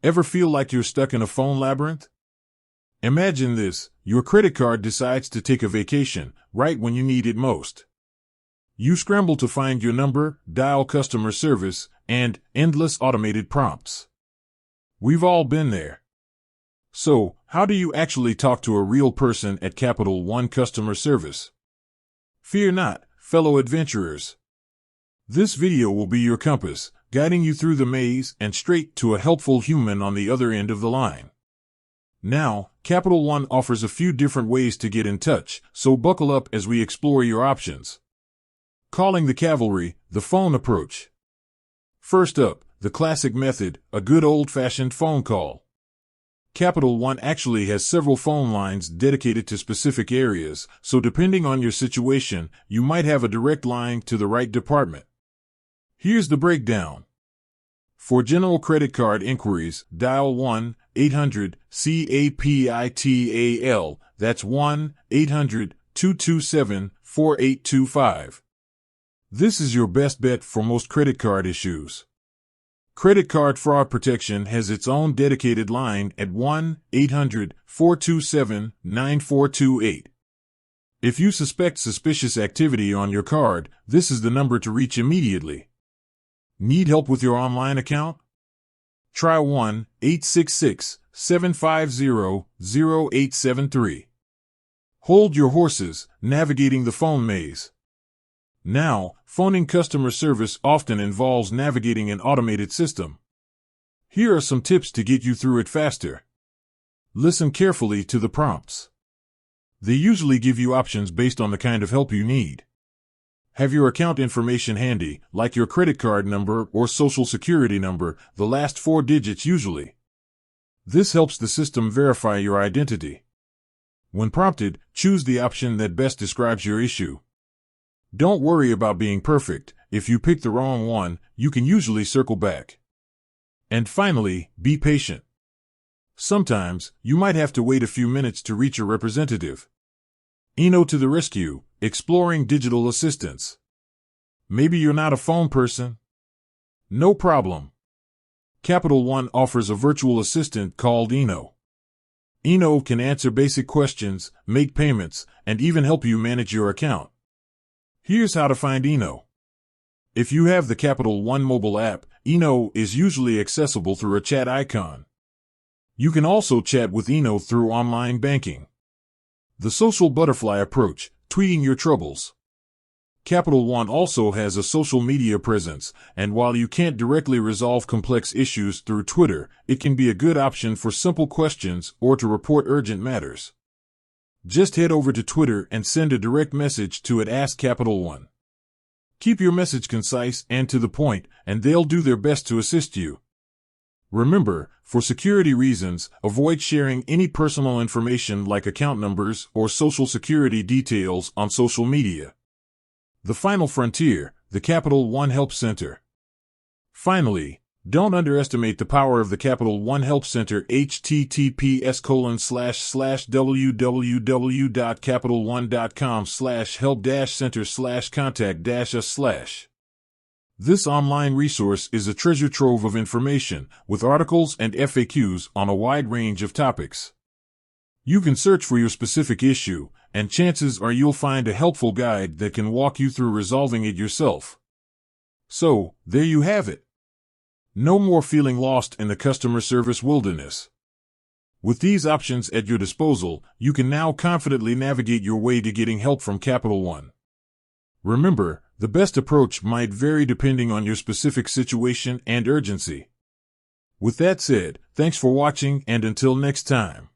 Ever feel like you're stuck in a phone labyrinth? Imagine this: your credit card decides to take a vacation right when you need it most. You scramble to find your number, dial customer service, and endless automated prompts. We've all been there. So, how do you actually talk to a real person at Capital One customer service? Fear not, fellow adventurers. This video will be your compass, guiding you through the maze and straight to a helpful human on the other end of the line. Now, Capital One offers a few different ways to get in touch, so buckle up as we explore your options. Calling the cavalry, the phone approach. First up, the classic method, a good old-fashioned phone call. Capital One actually has several phone lines dedicated to specific areas, so depending on your situation, you might have a direct line to the right department. Here's the breakdown. For general credit card inquiries, dial 1-800-CAPITAL, that's 1-800-227-4825. This is your best bet for most credit card issues. Credit card fraud protection has its own dedicated line at 1-800-427-9428. If you suspect suspicious activity on your card, this is the number to reach immediately. Need help with your online account? Try 1-866-750-0873. Hold your horses, navigating the phone maze. Now, phoning customer service often involves navigating an automated system. Here are some tips to get you through it faster. Listen carefully to the prompts. They usually give you options based on the kind of help you need. Have your account information handy, like your credit card number or social security number, the last 4 digits usually. This helps the system verify your identity. When prompted, choose the option that best describes your issue. Don't worry about being perfect. If you pick the wrong one, you can usually circle back. And finally, be patient. Sometimes, you might have to wait a few minutes to reach a representative. To the rescue, exploring digital assistants. Maybe you're not a phone person? No problem. Capital One offers a virtual assistant called Eno. Eno can answer basic questions, make payments, and even help you manage your account. Here's how to find Eno. If you have the Capital One mobile app, Eno is usually accessible through a chat icon. You can also chat with Eno through online banking. The social butterfly approach, tweeting your troubles. Capital One also has a social media presence, and while you can't directly resolve complex issues through Twitter, it can be a good option for simple questions or to report urgent matters. Just head over to Twitter and send a direct message to @AskCapitalOne. Keep your message concise and to the point, and they'll do their best to assist you. Remember, for security reasons, avoid sharing any personal information like account numbers or social security details on social media. The final frontier, the Capital One Help Center. Finally, don't underestimate the power of the Capital One Help Center. https://www.capitalone.com/help-center/contact-us/. This online resource is a treasure trove of information, with articles and FAQs on a wide range of topics. You can search for your specific issue, and chances are you'll find a helpful guide that can walk you through resolving it yourself. So, there you have it. No more feeling lost in the customer service wilderness. With these options at your disposal, you can now confidently navigate your way to getting help from Capital One. Remember, the best approach might vary depending on your specific situation and urgency. With that said, thanks for watching, and until next time.